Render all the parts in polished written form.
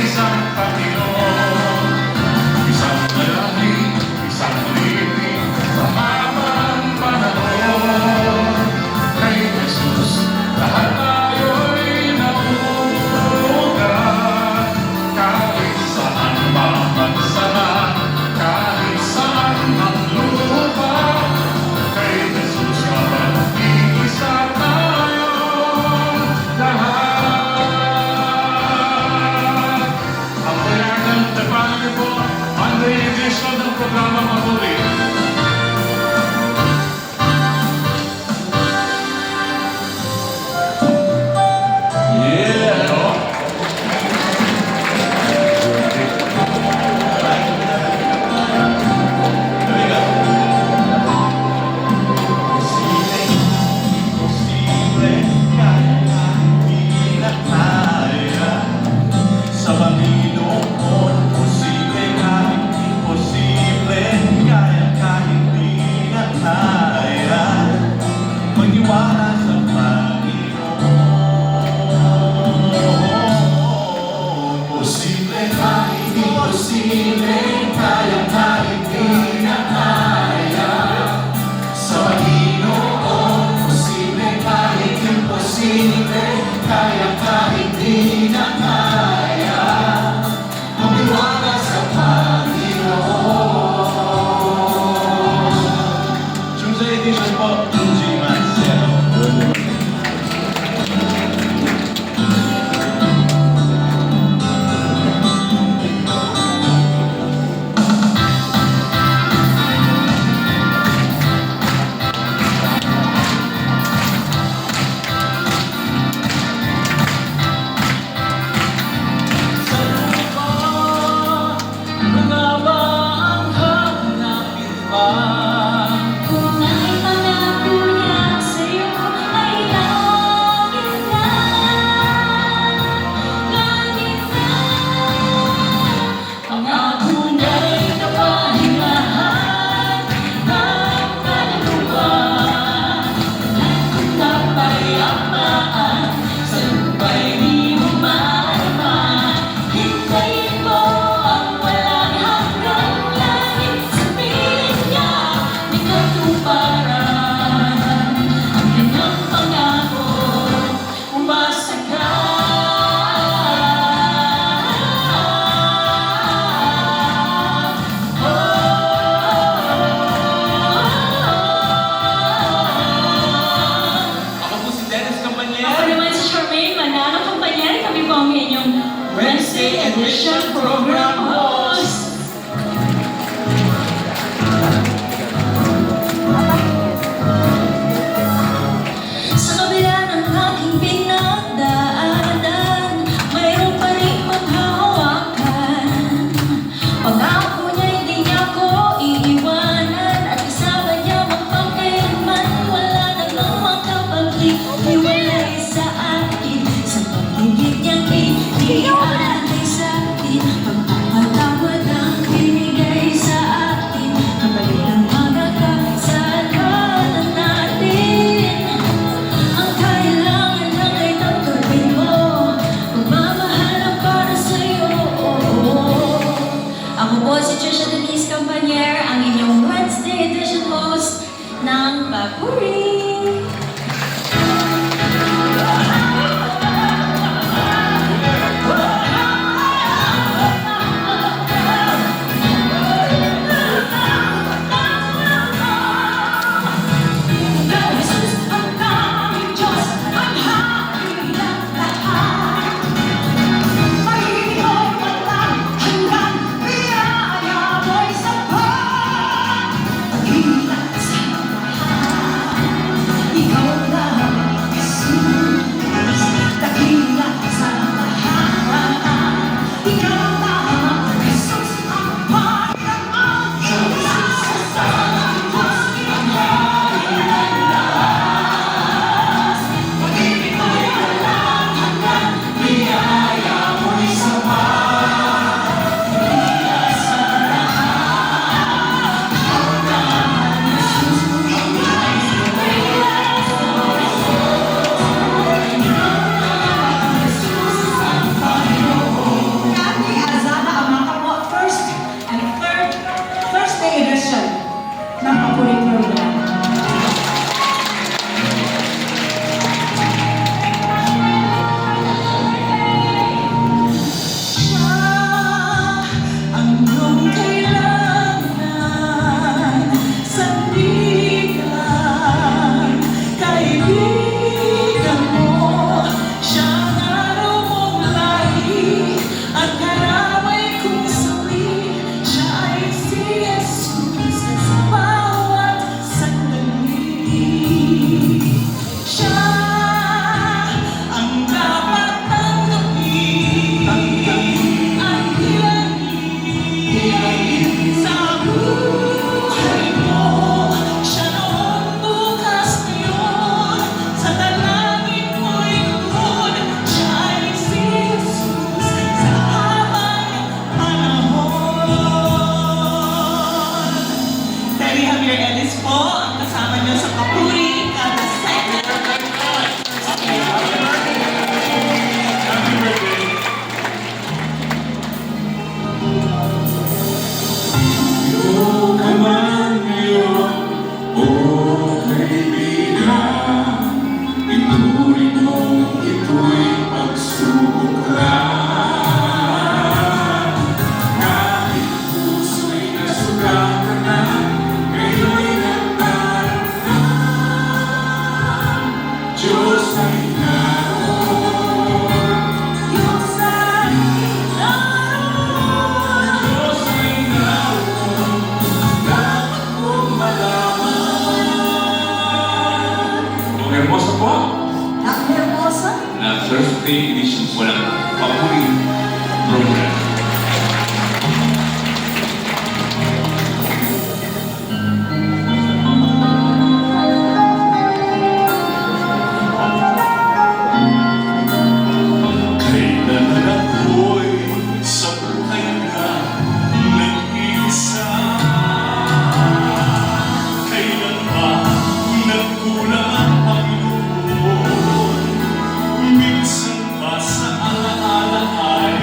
isang Panginoon, isang lalaki, isang libing, sa habang panahon. Kay Jesus, lahat tayo'y nauugat, kahit saan mamansala, kahit saan ang lupa. Kay Jesus, mag-iisa tayong lahat. Ang payagan ng Panginoon po, ang edition ng programa Mabuli. Wednesday edition program host. Sa kabila ng aking pinagdaanan, mayroon pa rin maghahawakan. Pangako niya hindi niya ako iiwanan, at kasama niya magpakailanman. Wala nang makapag-iwalay sa akin, sa pag-ibig niyang iniiwan. Ang inyong Wednesday edition host ng Papuri. Ang hermosa. na Thursday edition po ng Papuri program. Kailan ako'y sa buhay na nag-iisa? Kailan ba nagkulang ang Panginoon? Minsan ba sa alaala ay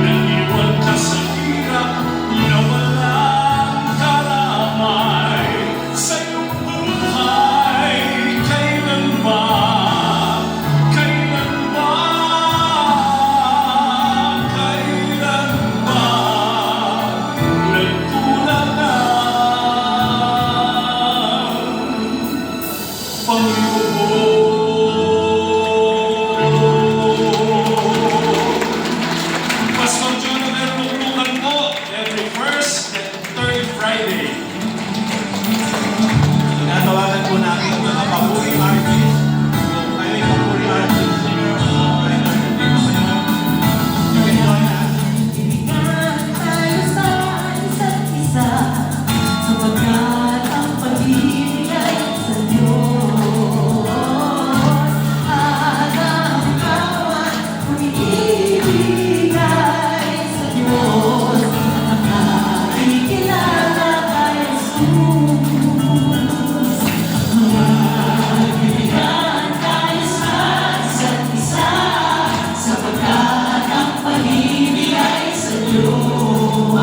naiwan ka sa hirap na walang karamay sa iyong buhay? Kailan ba? Kailan ba? Kailan ba nagkulang ang Panginoon? Pastor Jonathan Luklukan po, every first and third Friday. Tinatawagan po natin ang mga papuri artist. Kung kayo ay papuri artist, singer, o fine artist, di ba naman? You can join us. Ibigyan tayo sa isa't isa, sapagkat ang pag-ibig ay sa Diyos. At ang bawat pag-ibig ay sa Diyos. At nakikilala kay Jesus. Ibigyan tayo sa isa't isa, sapagkat ang pag-ibig ay sa Diyos.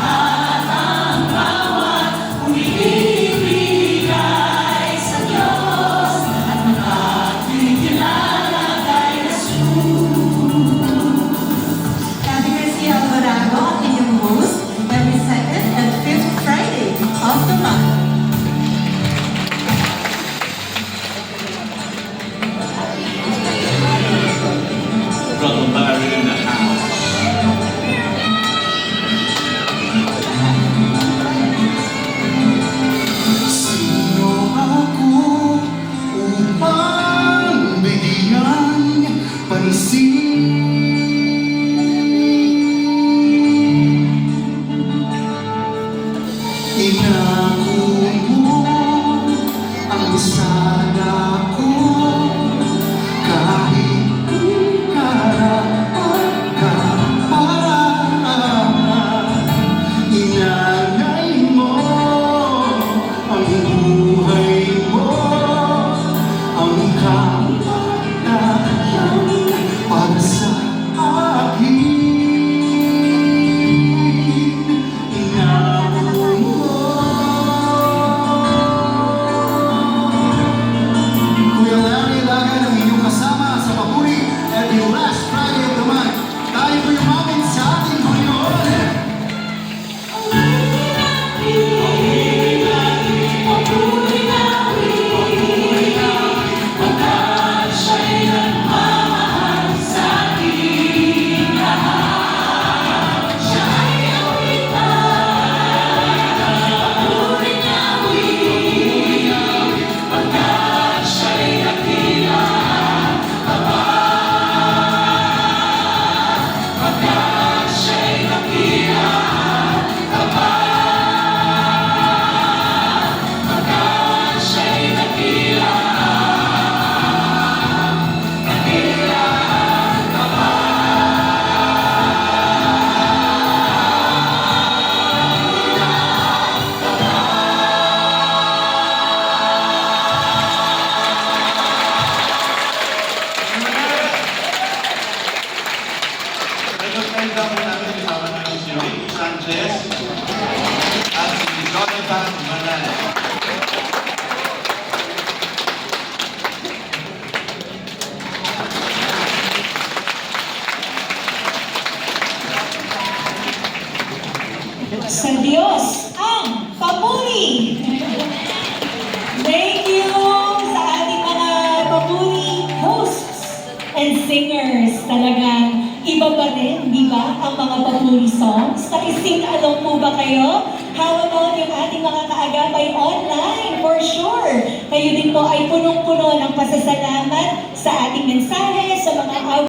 At ang bawat pag-ibig ay sa Diyos. At nakikilala kay Jesus. Kathy Garcia Alvarado, ang inyong host, every second and fifth Friday of the month. Brother Barry in the house. Sino ako upang bigyan pansin? Inako mo ang sana ko kahit karapat ka paraan. Inalay mo ang buhay mo, ang kapatayan para sa akin. Inako mo. Kuya Larry Lagan ang inyong kasama sa Papuri every last Friday of the month. Tayo po yumamin sa ating Panginoon. Nag-friend po namin kasama namin si Ricky Sanchez at si Jonathan Manala. Sa Diyos ang papuri! Thank you sa ating mga papuri hosts and singers. Talagang iba pa rin, di ba, ang mga papuri songs? Nakising along po ba kayo? How about yung ating mga kaagapay online? For sure! kayo din po ay punong-puno ng pasasalamat sa ating mensahe, sa mga